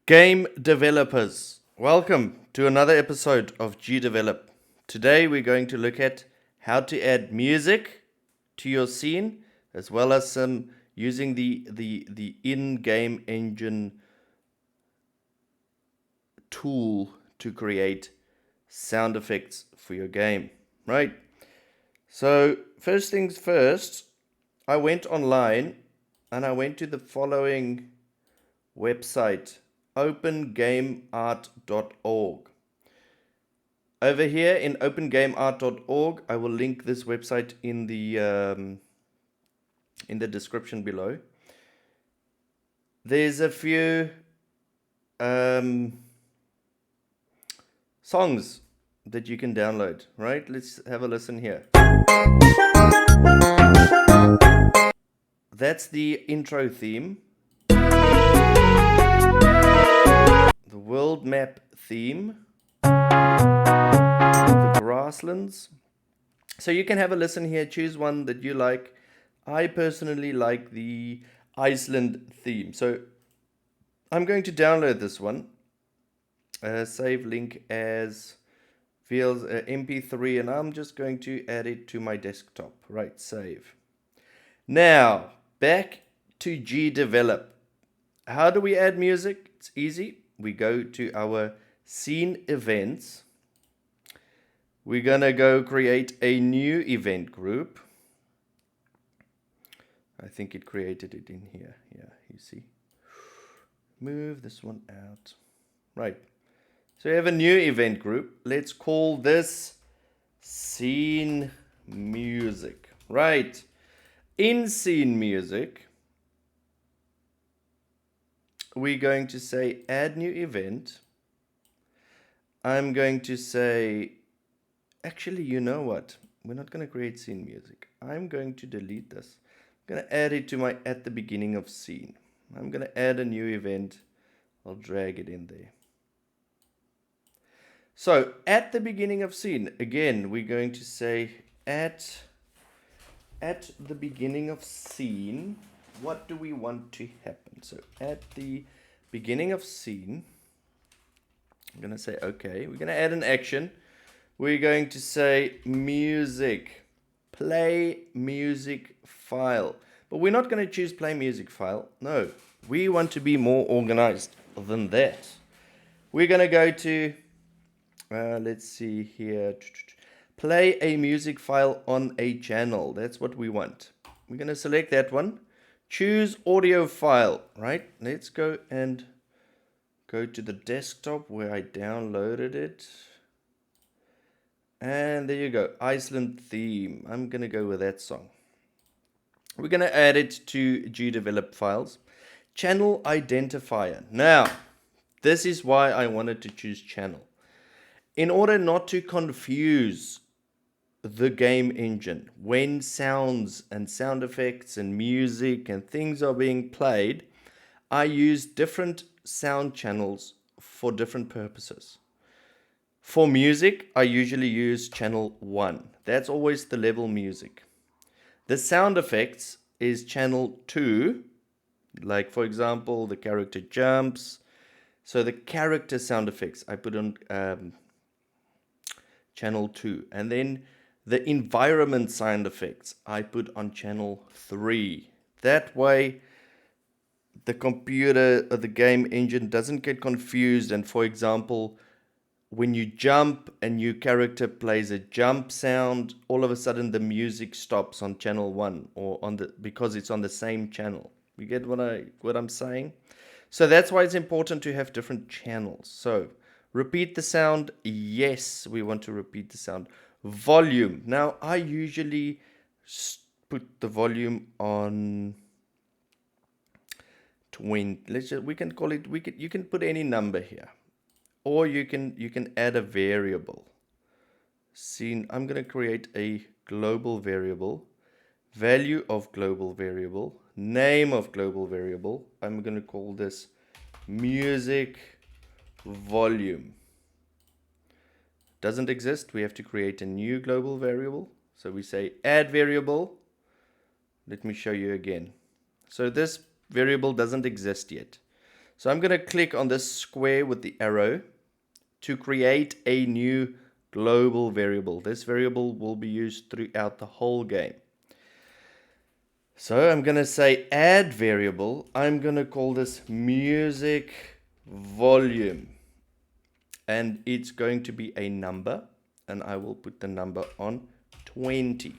Game developers, welcome to another episode of GDevelop. Today we're going to look at how to add music to your scene, as well as some using the in-game engine tool to create sound effects for your game. Right? So first things first, I went online and I went to the following website, opengameart.org. Over here in opengameart.org, I will link this website in the description below. There's a few songs that you can download, right? Let's have a listen here. That's the intro theme. The world map theme, the grasslands. So you can have a listen here, choose one that you like. I personally like the Iceland theme, so I'm going to download this one. Save link as feels MP3, and I'm just going to add it to my desktop. Right, save. Now back to GDevelop. How do we add music? It's easy. We go to our scene events. We're going to go create a new event group. I think it created it in here. Yeah, you see. Move this one out. Right. So we have a new event group. Let's call this scene music. Right. In scene music, we're going to say add new event. I'm going to say, actually, you know what? We're not going to create scene music. I'm going to delete this. I'm going to add it to my at the beginning of scene. I'm going to add a new event. I'll drag it in there. So at the beginning of scene, again, we're going to say at the beginning of scene, what do we want to happen? So at the beginning of scene, I'm going to say, okay, we're going to add an action. We're going to say music, play music file. But we're not going to choose play music file. No, we want to be more organized than that. We're going to go to, let's see here, play a music file on a channel. That's what we want. We're going to select that one. Choose audio file, right? Let's go and go to the desktop where I downloaded it. And there you go, Iceland theme. I'm going to go with that song. We're going to add it to GDevelop files. Channel identifier. Now, this is why I wanted to choose channel. In order not to confuse the game engine when sounds and sound effects and music and things are being played, I use different sound channels for different purposes. For music, I usually use channel 1. That's always the level music. The sound effects is channel 2. Like, for example, the character jumps. So the character sound effects I put on channel 2. And then the environment sound effects I put on channel 3. That way the computer or the game engine doesn't get confused. And for example, when you jump and your character plays a jump sound, all of a sudden the music stops on channel 1 or on the because it's on the same channel. You get what I'm saying? So that's why it's important to have different channels. So repeat the sound. Yes, we want to repeat the sound. Volume. Now I usually put the volume on 20. We can call it. You can put any number here, or you can add a variable. Scene. I'm going to create a global variable. Value of global variable. Name of global variable. I'm going to call this music volume. Doesn't exist. We have to create a new global variable. So we say add variable. Let me show you again. So this variable doesn't exist yet. So I'm going to click on this square with the arrow to create a new global variable. This variable will be used throughout the whole game. So I'm going to say add variable. I'm going to call this music volume. And it's going to be a number. And I will put the number on 20.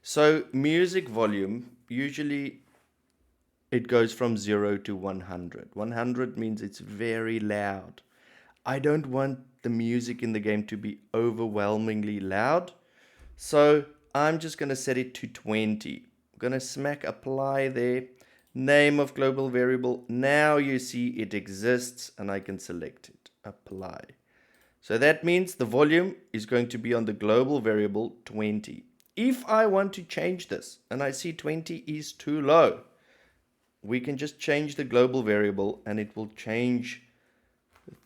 So music volume, usually it goes from 0 to 100. 100 means it's very loud. I don't want the music in the game to be overwhelmingly loud. So I'm just going to set it to 20. I'm going to smack apply there. Name of global variable. Now you see it exists and I can select it. Apply. So that means the volume is going to be on the global variable 20. If I want to change this and I see 20 is too low, we can just change the global variable and it will change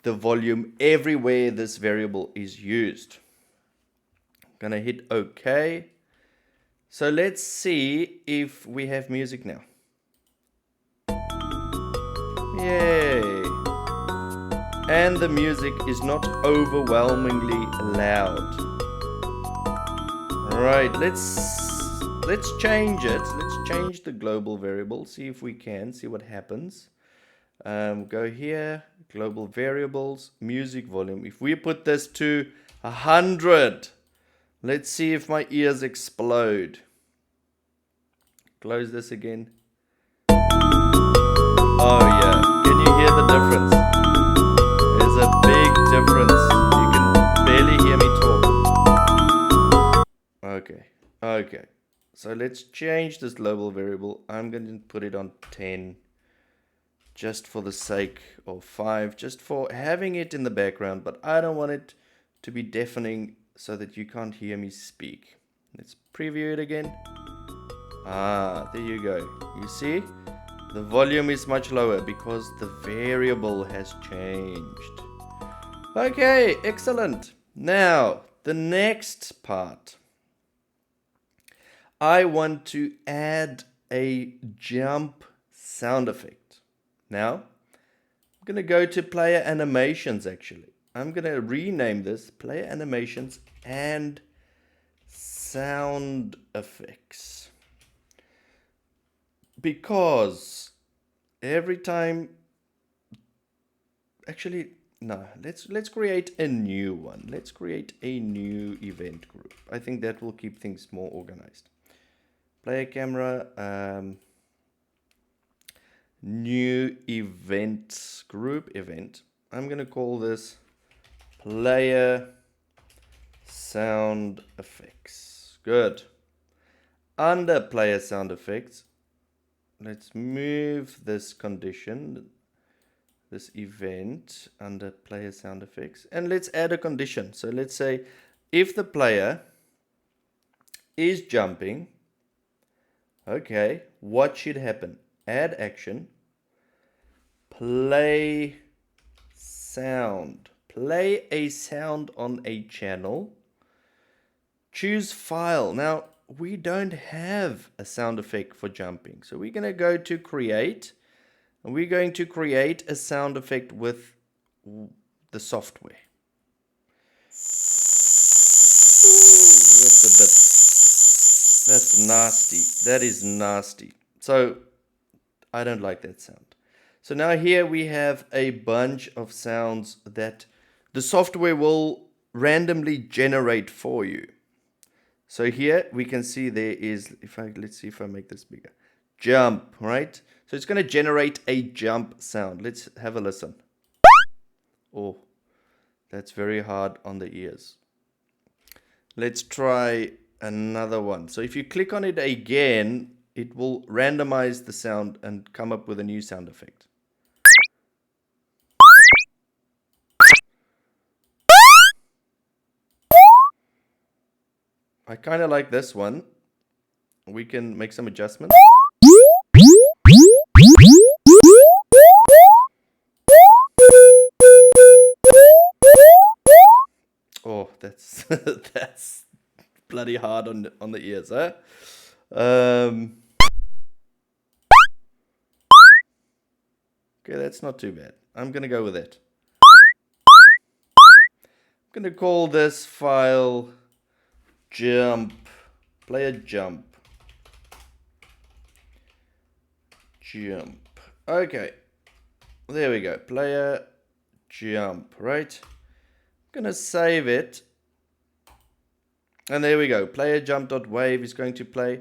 the volume everywhere this variable is used. I'm gonna hit OK. So let's see if we have music now. Yay! And the music is not overwhelmingly loud. Alright, let's change it. Let's change the global variable. See if we can. See what happens. Go here, global variables, music volume. If we put this to 100, let's see if my ears explode. Close this again. Oh yeah, can you hear the difference? There's a big difference. You can barely hear me talk. Okay. So let's change this global variable. I'm going to put it on 10. Just for the sake of 5, just for having it in the background, but I don't want it to be deafening so that you can't hear me speak. Let's preview it again. There you go. You see, the volume is much lower because the variable has changed. Okay, excellent. Now, the next part. I want to add a jump sound effect. Now, I'm going to go to player animations actually. I'm going to rename this player animations and sound effects. Because every time, actually, no, let's create a new one. Let's create a new event group. I think that will keep things more organized. Player camera, new event group event. I'm going to call this player sound effects. Good. Under player sound effects, let's move this condition, this event under player sound effects, and let's add a condition. So let's say if the player is jumping, okay, what should happen? Add action, play sound. Play a sound on a channel. Choose file. Now, we don't have a sound effect for jumping. So we're going to go to create. And we're going to create a sound effect with the software. That's nasty. That is nasty. So I don't like that sound. So now here we have a bunch of sounds that the software will randomly generate for you. So here we can see there is, let's see if I make this bigger. Jump, right? So it's going to generate a jump sound. Let's have a listen. Oh, that's very hard on the ears. Let's try another one. So if you click on it again, it will randomize the sound and come up with a new sound effect. I kind of like this one. We can make some adjustments. Oh, that's that's bloody hard on the ears, huh? Okay, that's not too bad. I'm going to go with it. I'm going to call this file jump. Player jump. Jump. Okay. There we go. Player jump, right? I'm going to save it. And there we go. Player jump.wave is going to play.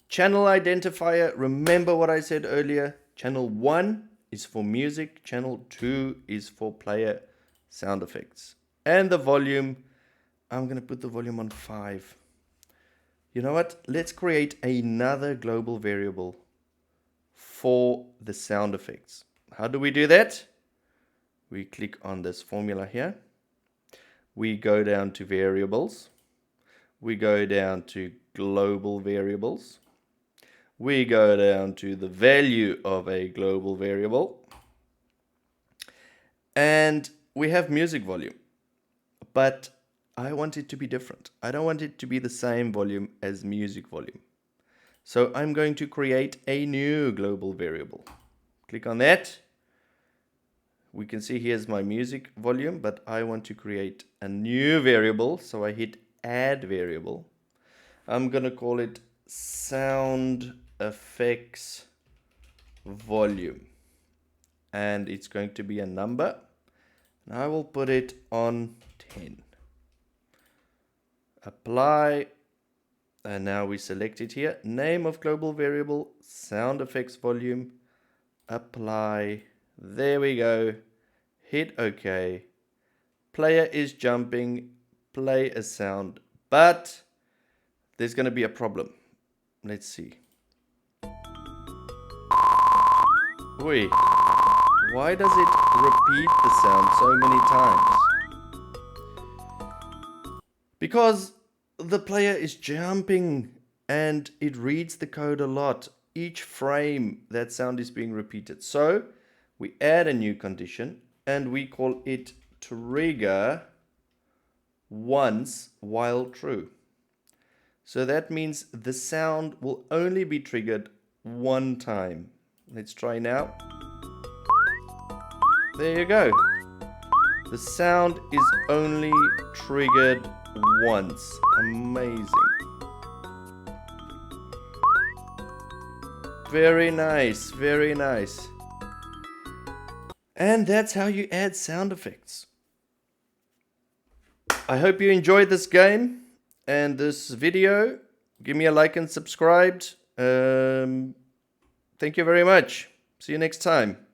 Channel identifier. Remember what I said earlier. Channel 1 is for music. Channel 2 is for player sound effects. And the volume, I'm going to put the volume on 5. You know what? Let's create another global variable for the sound effects. How do we do that? We click on this formula here. We go down to variables. We go down to global variables. We go down to the value of a global variable. And we have music volume. But I want it to be different. I don't want it to be the same volume as music volume. So I'm going to create a new global variable. Click on that. We can see here's my music volume, but I want to create a new variable. So I hit add variable. I'm going to call it sound effects volume. And it's going to be a number. And I will put it on 10. Apply. And now we select it here. Name of global variable, sound effects volume. Apply. There we go. Hit OK. Player is jumping. Play a sound. But there's going to be a problem. Let's see. Wait. Why does it repeat the sound so many times? Because the player is jumping and it reads the code a lot. Each frame, that sound is being repeated. So we add a new condition and we call it trigger once while true. So that means the sound will only be triggered one time. Let's try now. There you go. The sound is only triggered once. Amazing. Very nice, very nice. And that's how you add sound effects. I hope you enjoyed this game and this video. Give me a like and subscribe. Thank you very much. See you next time.